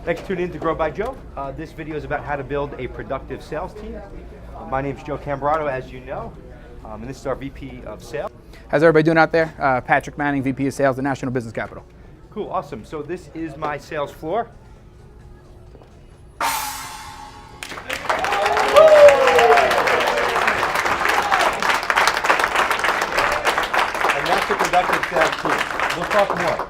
Thanks for tuning in to Grow by Joe. This video is about how to build a productive sales team. My name is Joe Camberato, as you know, and this is our VP of Sales. How's everybody doing out there? Patrick Manning, VP of Sales at National Business Capital. Cool, awesome. So this is my sales floor. And that's a productive sales team. We'll talk more.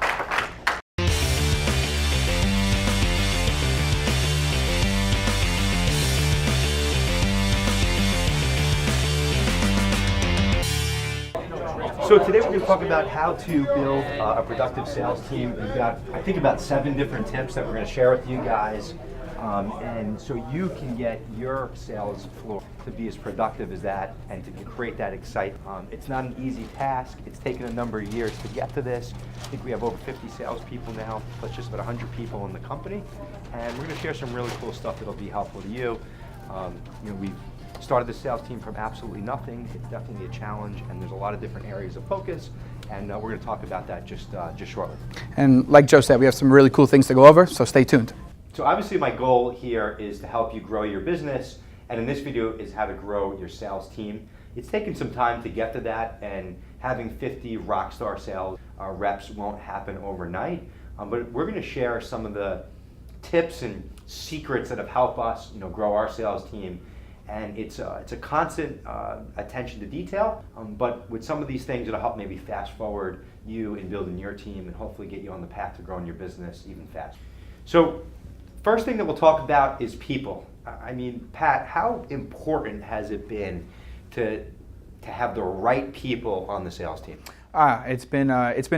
So today we're going to talk about how to build a productive sales team. We've got, I think, about 7 different tips that we're going to share with you guys. And so you can get your sales floor to be as productive as that and to create that excitement. It's not an easy task. It's taken a number of years to get to this. I think we have over 50 salespeople now, plus just about 100 people in the company. And we're going to share some really cool stuff that'll be helpful to you. We've started the sales team from absolutely nothing. It's definitely a challenge, and there's a lot of different areas of focus, and we're going to talk about that just shortly. And like Joe said, we have some really cool things to go over, so stay tuned. So obviously my goal here is to help you grow your business, and in this video is how to grow your sales team. It's taken some time to get to that, and having 50 rockstar sales reps won't happen overnight, but we're going to share some of the tips and secrets that have helped us grow our sales team. And it's a constant attention to detail, but with some of these things, it'll help maybe fast forward you in building your team and hopefully get you on the path to growing your business even faster. So first thing that we'll talk about is people. I mean, Pat, how important has it been to have the right people on the sales team? It's been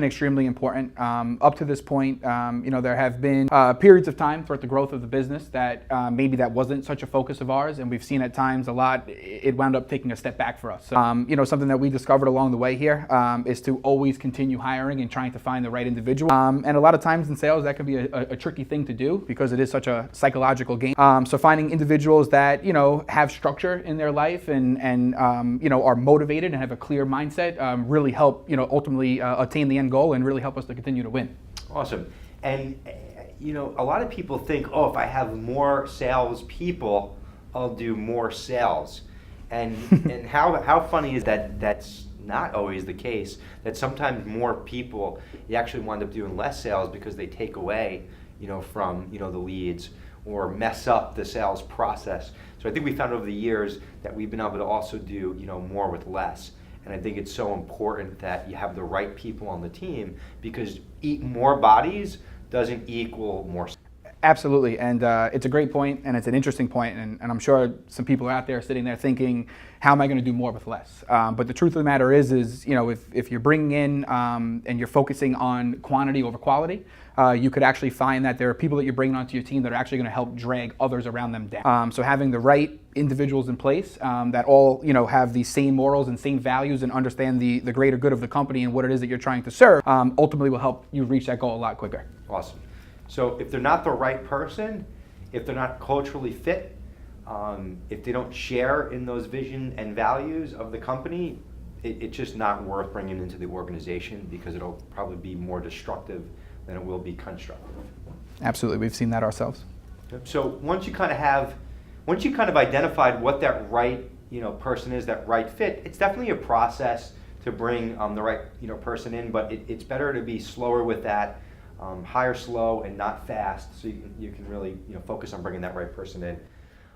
extremely important. Up to this point, there have been periods of time throughout the growth of the business that maybe that wasn't such a focus of ours, and we've seen at times a lot. It wound up taking a step back for us. So, something that we discovered along the way here is to always continue hiring and trying to find the right individual. And a lot of times in sales, that can be a tricky thing to do because it is such a psychological game. So finding individuals that have structure in their life and are motivated and have a clear mindset really help ultimately attain the end goal and really help us to continue to win. Awesome. And a lot of people think, oh, if I have more sales people, I'll do more sales. And and how funny is that? That's not always the case. That sometimes more people, you actually wind up doing less sales because they take away from the leads or mess up the sales process. So I think we found over the years that we've been able to also do more with less. And I think it's so important that you have the right people on the team because more bodies doesn't equal more. Absolutely, and it's a great point, and it's an interesting point, and I'm sure some people are out there sitting there thinking, how am I going to do more with less? But the truth of the matter is if you're bringing in and you're focusing on quantity over quality, you could actually find that there are people that you're bringing onto your team that are actually going to help drag others around them down. So having the right individuals in place that all have the same morals and same values and understand the greater good of the company and what it is that you're trying to serve ultimately will help you reach that goal a lot quicker. Awesome. So if they're not the right person, if they're not culturally fit, if they don't share in those vision and values of the company, it's just not worth bringing into the organization because it'll probably be more destructive than it will be constructive. Absolutely, we've seen that ourselves. So once you kind of identified what that right person is, that right fit, it's definitely a process to bring the right person in, but it's better to be slower with that. Hire slow and not fast, so you can really focus on bringing that right person in.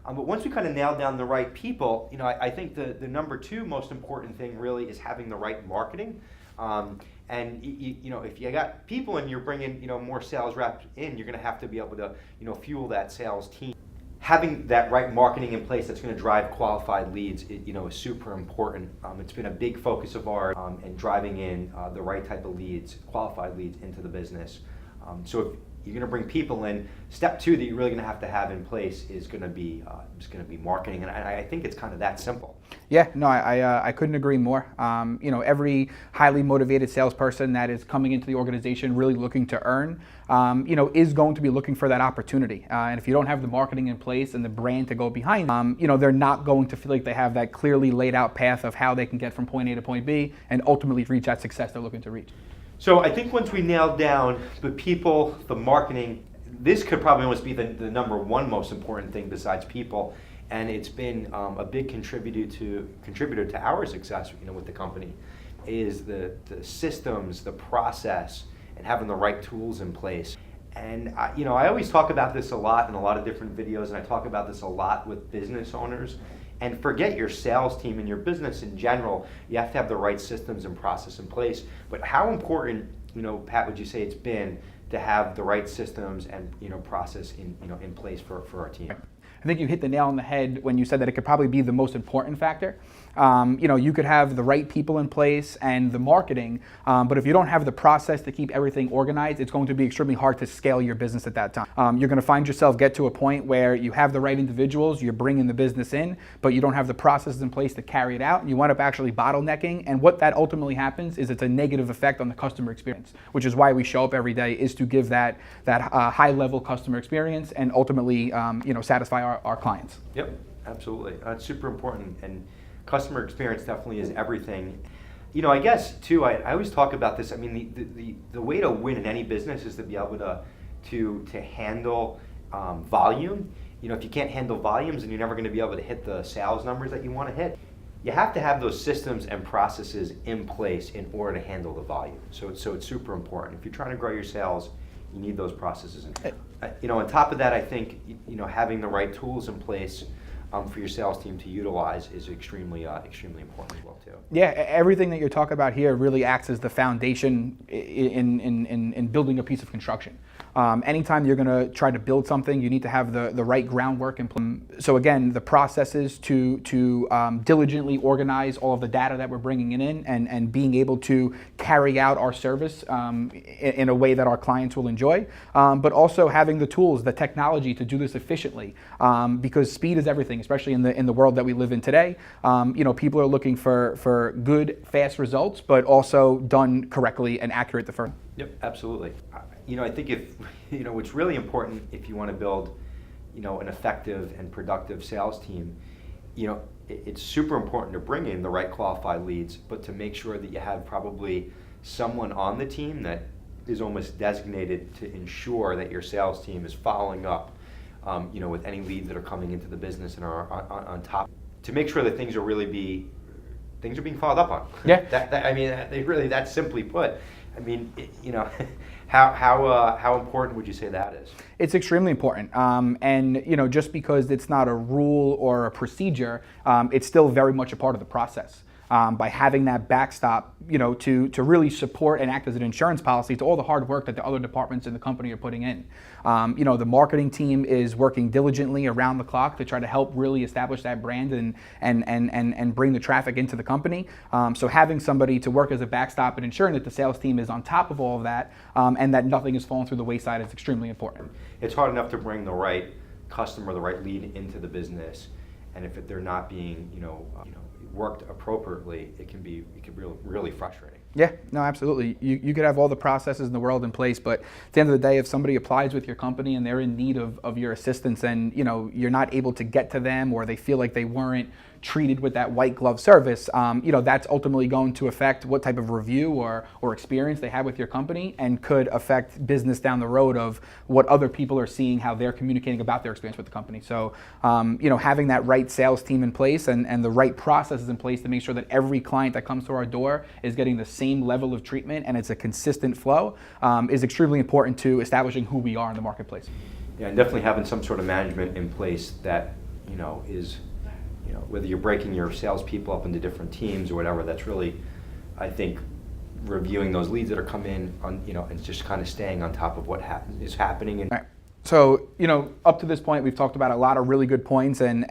But once we kind of nail down the right people, I think the number 2 most important thing really is having the right marketing. And if you got people and you're bringing more sales reps in, you're going to have to be able to fuel that sales team. Having that right marketing in place that's going to drive qualified leads is super important. It's been a big focus of ours in driving in the right type of leads, qualified leads into the business. So if you're going to bring people in, step 2 that you're really going to have in place is going to be marketing, and I think it's kind of that simple. Yeah, no, I couldn't agree more. Every highly motivated salesperson that is coming into the organization really looking to earn, is going to be looking for that opportunity. And if you don't have the marketing in place and the brand to go behind, they're not going to feel like they have that clearly laid out path of how they can get from point A to point B and ultimately reach that success they're looking to reach. So I think once we nailed down the people, the marketing, this could probably almost be the number one most important thing besides people, and it's been a big contributor to our success, with the company, is the systems, the process, and having the right tools in place. And I always talk about this a lot in a lot of different videos, and I talk about this a lot with business owners. And forget your sales team and your business in general. You have to have the right systems and process in place. But how important, Pat, would you say it's been to have the right systems and process in place for our team? I think you hit the nail on the head when you said that it could probably be the most important factor. You could have the right people in place and the marketing, but if you don't have the process to keep everything organized, it's going to be extremely hard to scale your business at that time. You're going to find yourself get to a point where you have the right individuals, you're bringing the business in, but you don't have the processes in place to carry it out, and you wind up actually bottlenecking, and what that ultimately happens is it's a negative effect on the customer experience, which is why we show up every day, is to give that high-level customer experience and ultimately satisfy our clients. Yep, absolutely. It's super important, and customer experience definitely is everything. I guess too, I always talk about this. I mean, the way to win in any business is to be able to handle volume. If you can't handle volumes, then you're never going to be able to hit the sales numbers that you want to hit. You have to have those systems and processes in place in order to handle the volume. So it's super important. If you're trying to grow your sales, you need those processes. On top of that, I think having the right tools in place for your sales team to utilize is extremely important as well too. Yeah, everything that you're talking about here really acts as the foundation in building a piece of construction. Anytime you're going to try to build something, you need to have the right groundwork in place. So again, the processes to diligently organize all of the data that we're bringing in and being able to carry out our service in a way that our clients will enjoy, but also having the tools, the technology to do this efficiently, because speed is everything, especially in the world that we live in today. People are looking for good, fast results, but also done correctly and accurate the first. Yep, absolutely. I think what's really important if you want to build, an effective and productive sales team, it's super important to bring in the right qualified leads, but to make sure that you have probably someone on the team that is almost designated to ensure that your sales team is following up, with any leads that are coming into the business and are on top, to make sure that things are being followed up on. Yeah. That's simply put. How important would you say that is? It's extremely important, and just because it's not a rule or a procedure, it's still very much a part of the process. By having that backstop, to really support and act as an insurance policy to all the hard work that the other departments in the company are putting in. The marketing team is working diligently around the clock to try to help really establish that brand and bring the traffic into the company. So having somebody to work as a backstop and ensuring that the sales team is on top of all of that and that nothing is falling through the wayside is extremely important. It's hard enough to bring the right customer, the right lead into the business, and if they're not being, worked appropriately, it can be really frustrating. Yeah, no, absolutely. You could have all the processes in the world in place, but at the end of the day, if somebody applies with your company and they're in need of your assistance and you're not able to get to them, or they feel like they weren't treated with that white glove service, that's ultimately going to affect what type of review or experience they have with your company, and could affect business down the road of what other people are seeing, how they're communicating about their experience with the company. So, having that right sales team in place and the right processes in place to make sure that every client that comes to our door is getting the same level of treatment and it's a consistent flow is extremely important to establishing who we are in the marketplace. Yeah, and definitely having some sort of management in place that, is whether you're breaking your salespeople up into different teams or whatever, that's really, I think, reviewing those leads that are come in on, and just kind of staying on top of what is happening. And right. So, up to this point, we've talked about a lot of really good points and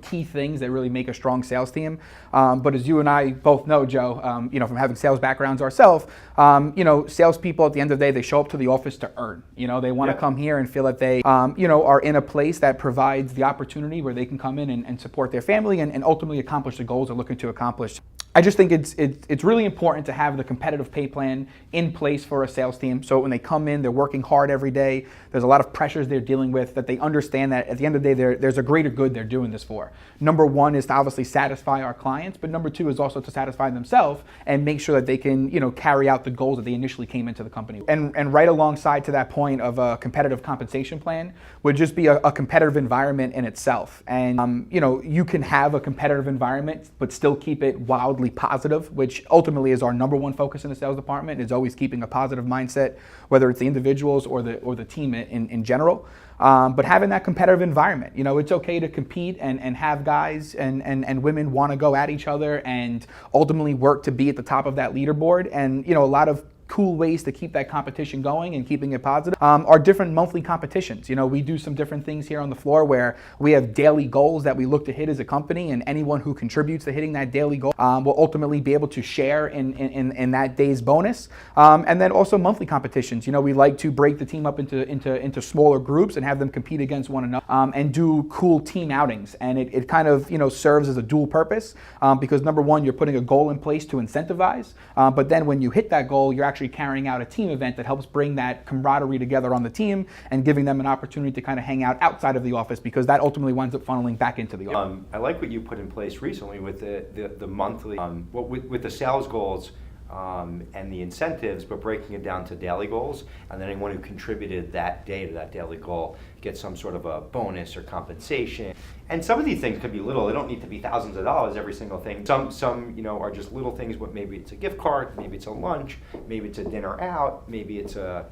key things that really make a strong sales team. But as you and I both know, Joe, from having sales backgrounds ourselves, salespeople at the end of the day, they show up to the office to earn. They want to come here and feel that they, are in a place that provides the opportunity where they can come in and support their family and ultimately accomplish the goals they're looking to accomplish. I just think it's really important to have the competitive pay plan in place for a sales team. So when they come in, they're working hard every day. There's a lot of pressures they're dealing with, that they understand that at the end of the day, there's a greater good they're doing this for. Number one is to obviously satisfy our clients, but number two is also to satisfy themselves and make sure that they can, carry out the goals that they initially came into the company. And right alongside to that point of a competitive compensation plan would just be a competitive environment in itself. And you can have a competitive environment, but still keep it wildly positive, which ultimately is our number one focus in the sales department, is always keeping a positive mindset, whether it's the individuals or the team in general. But having that competitive environment, it's okay to compete and have guys and women want to go at each other and ultimately work to be at the top of that leaderboard. And, a lot of cool ways to keep that competition going and keeping it positive are different monthly competitions. We do some different things here on the floor where we have daily goals that we look to hit as a company, and anyone who contributes to hitting that daily goal will ultimately be able to share in that day's bonus. And then also monthly competitions. We like to break the team up into smaller groups and have them compete against one another and do cool team outings. And it kind of serves as a dual purpose because number one, you're putting a goal in place to incentivize, but then when you hit that goal, you're actually carrying out a team event that helps bring that camaraderie together on the team and giving them an opportunity to kind of hang out outside of the office, because that ultimately winds up funneling back into the office. I like what you put in place recently with the monthly, with the sales goals and the incentives, but breaking it down to daily goals, and then anyone who contributed that day to that daily goal gets some sort of a bonus or compensation. And some of these things could be little; they don't need to be thousands of dollars every single thing. Some are just little things. But maybe it's a gift card, maybe it's a lunch, maybe it's a dinner out, maybe it's a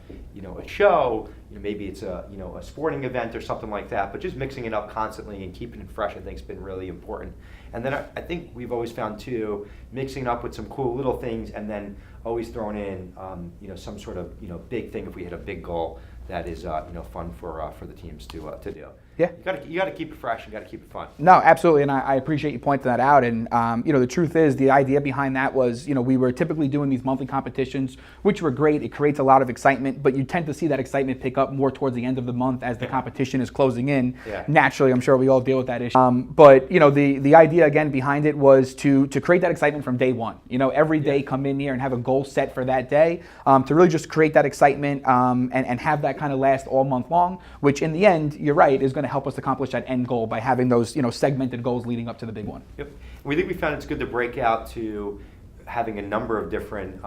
show, maybe it's a sporting event or something like that. But just mixing it up constantly and keeping it fresh, I think, has been really important. And then I think we've always found too, mixing it up with some cool little things, and then always throwing in some sort of big thing if we hit a big goal that is fun for the teams to do. Yeah, you got to keep it fresh. You got to keep it fun. No, absolutely, and I appreciate you pointing that out. And the truth is, the idea behind that was, we were typically doing these monthly competitions, which were great. It creates a lot of excitement, but you tend to see that excitement pick up more towards the end of the month as the competition is closing in. Yeah. Naturally, I'm sure we all deal with that issue. But the idea again behind it was to create that excitement from day one. Every day come in here and have a goal set for that day, to really just create that excitement and have that kind of last all month long. Which in the end, you're right, is going to help us accomplish that end goal by having those segmented goals leading up to the big one. Yep. We think we found it's good to break out to having a number of different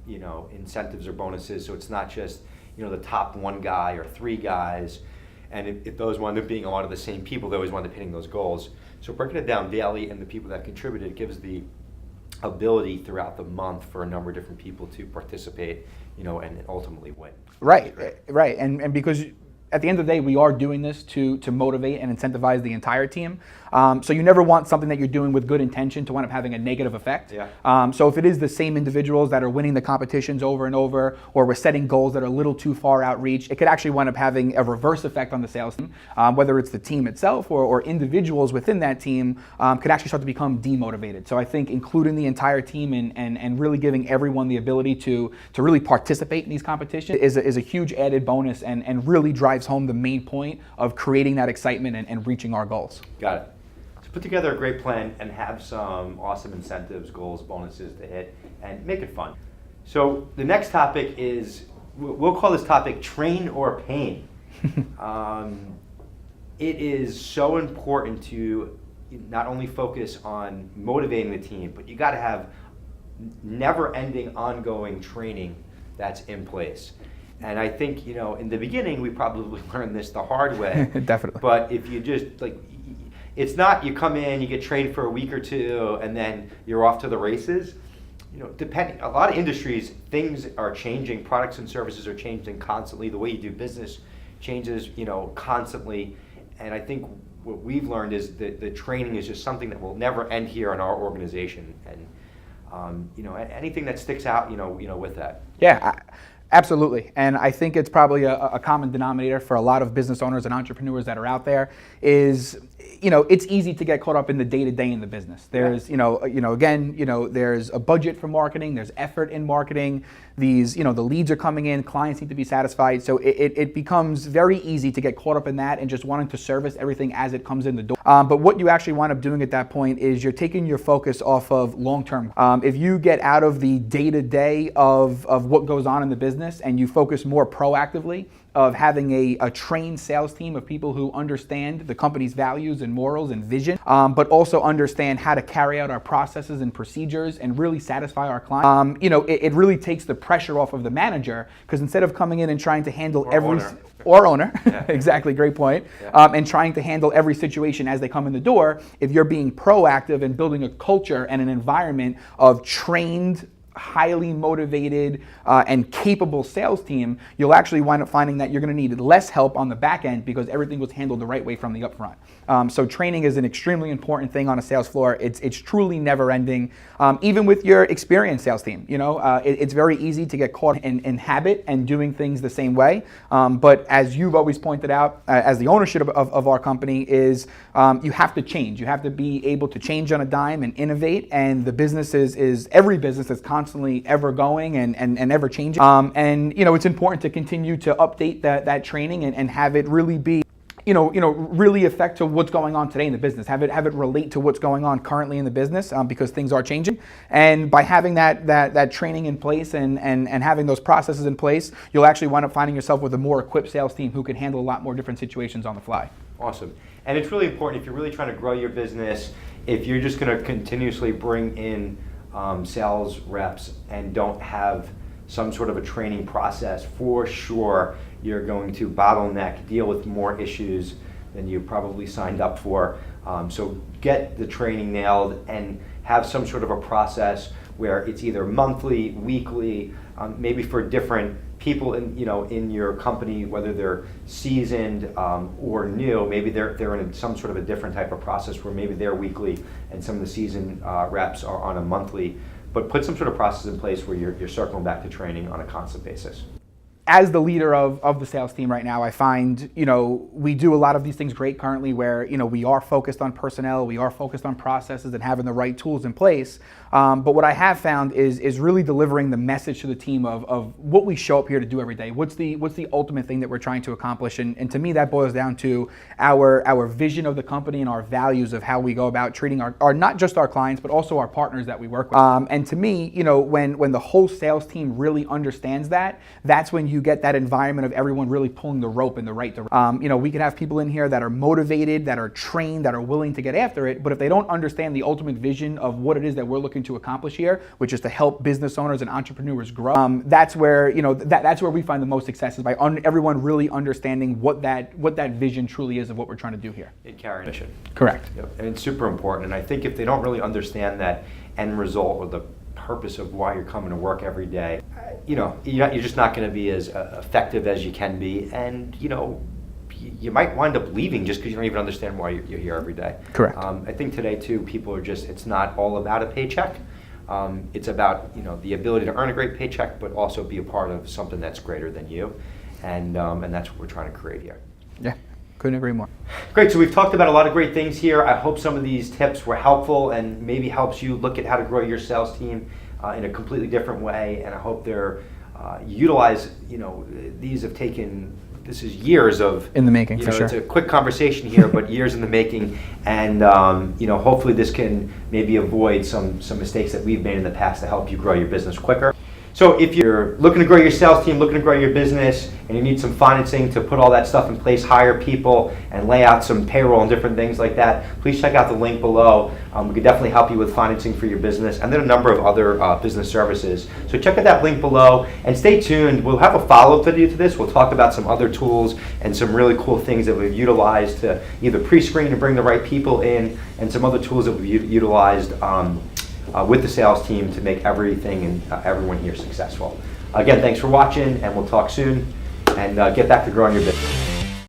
incentives or bonuses, so it's not just the top one guy or three guys, and if those wind up being a lot of the same people, they always wind up hitting those goals. So breaking it down daily and the people that contributed gives the ability throughout the month for a number of different people to participate, and ultimately win. Right. And because at the end of the day, we are doing this to motivate and incentivize the entire team. So you never want something that you're doing with good intention to wind up having a negative effect. Yeah. So if it is the same individuals that are winning the competitions over and over, or we're setting goals that are a little too far outreach, it could actually wind up having a reverse effect on the sales team, whether it's the team itself or individuals within that team could actually start to become demotivated. So I think including the entire team and really giving everyone the ability to really participate in these competitions is a huge added bonus and really drives home the main point of creating that excitement and reaching our goals. Got it. So put together a great plan and have some awesome incentives, goals, bonuses to hit, and make it fun. So the next topic is, we'll call this topic train or pain. It is so important to not only focus on motivating the team, but you got to have never-ending, ongoing training that's in place. And I think, in the beginning, we probably learned this the hard way. Definitely. But if you just, it's not you come in, you get trained for a week or two, and then you're off to the races. Depending, a lot of industries, things are changing, products and services are changing constantly. The way you do business changes, constantly. And I think what we've learned is that the training is just something that will never end here in our organization. And, anything that sticks out, with that. Yeah. Absolutely. And I think it's probably a common denominator for a lot of business owners and entrepreneurs that are out there is, it's easy to get caught up in the day-to-day in the business. There's, there's a budget for marketing, there's effort in marketing, the leads are coming in, clients need to be satisfied. So it becomes very easy to get caught up in that and just wanting to service everything as it comes in the door. But what you actually wind up doing at that point is you're taking your focus off of long-term. If you get out of the day-to-day of what goes on in the business and you focus more proactively of having a trained sales team of people who understand the company's values and morals and vision, but also understand how to carry out our processes and procedures and really satisfy our clients. It really takes the pressure off of the manager, because instead of coming in and trying to handle owner, yeah. Exactly, great point, yeah. And trying to handle every situation as they come in the door, if you're being proactive and building a culture and an environment of trained, highly motivated and capable sales team, you'll actually wind up finding that you're going to need less help on the back end because everything was handled the right way from the upfront. So training is an extremely important thing on a sales floor. It's truly never ending. Even with your experienced sales team, it's very easy to get caught in habit and doing things the same way. But as you've always pointed out, as the ownership of our company is, you have to change. You have to be able to change on a dime and innovate. And the business is every business is constantly ever going and ever changing. It's important to continue to update that training and have it really be really affect to what's going on today in the business. Have it relate to what's going on currently in the business because things are changing. And by having that training in place and having those processes in place, you'll actually wind up finding yourself with a more equipped sales team who can handle a lot more different situations on the fly. Awesome. And it's really important if you're really trying to grow your business, if you're just going to continuously bring in sales reps and don't have some sort of a training process, for sure you're going to bottleneck, deal with more issues than you probably signed up for. So get the training nailed and have some sort of a process where it's either monthly, weekly, maybe for different people in your company, whether they're seasoned or new. Maybe they're in some sort of a different type of process where maybe they're weekly and some of the seasoned reps are on a monthly. But put some sort of process in place where you're circling back to training on a constant basis. As the leader of the sales team right now, I find, we do a lot of these things great currently where, we are focused on personnel, we are focused on processes and having the right tools in place. But what I have found is really delivering the message to the team of what we show up here to do every day. What's the ultimate thing that we're trying to accomplish? And to me, that boils down to our vision of the company and our values of how we go about treating our not just our clients, but also our partners that we work with. And to me, when the whole sales team really understands that, that's when you get that environment of everyone really pulling the rope in the right direction. We could have people in here that are motivated, that are trained, that are willing to get after it, but if they don't understand the ultimate vision of what it is that we're looking to accomplish here, which is to help business owners and entrepreneurs grow, that's where that's where we find the most success, is by everyone really understanding what that vision truly is of what we're trying to do here. It carries mission. Correct. Yep. And it's super important. And I think if they don't really understand that end result or the purpose of why you're coming to work every day, you're just not going to be as effective as you can be, and you might wind up leaving just because you don't even understand why you're here every day. Correct. I think today too, people are it's not all about a paycheck. It's about the ability to earn a great paycheck, but also be a part of something that's greater than you, and that's what we're trying to create here. Yeah. Couldn't agree more. Great, so we've talked about a lot of great things here. I hope some of these tips were helpful and maybe helps you look at how to grow your sales team in a completely different way, and I hope they're utilize, these have taken, this is years of in the making, for sure. It's a quick conversation here, but years in the making, and hopefully this can maybe avoid some mistakes that we've made in the past to help you grow your business quicker. So if you're looking to grow your sales team, looking to grow your business, and you need some financing to put all that stuff in place, hire people, and lay out some payroll and different things like that, please check out the link below. We could definitely help you with financing for your business, and then a number of other business services. So check out that link below, and stay tuned. We'll have a follow-up video to this. We'll talk about some other tools and some really cool things that we've utilized to either pre-screen and bring the right people in, and some other tools that we've utilized with the sales team to make everything and everyone here successful. Again, thanks for watching, and we'll talk soon, and get back to growing your business.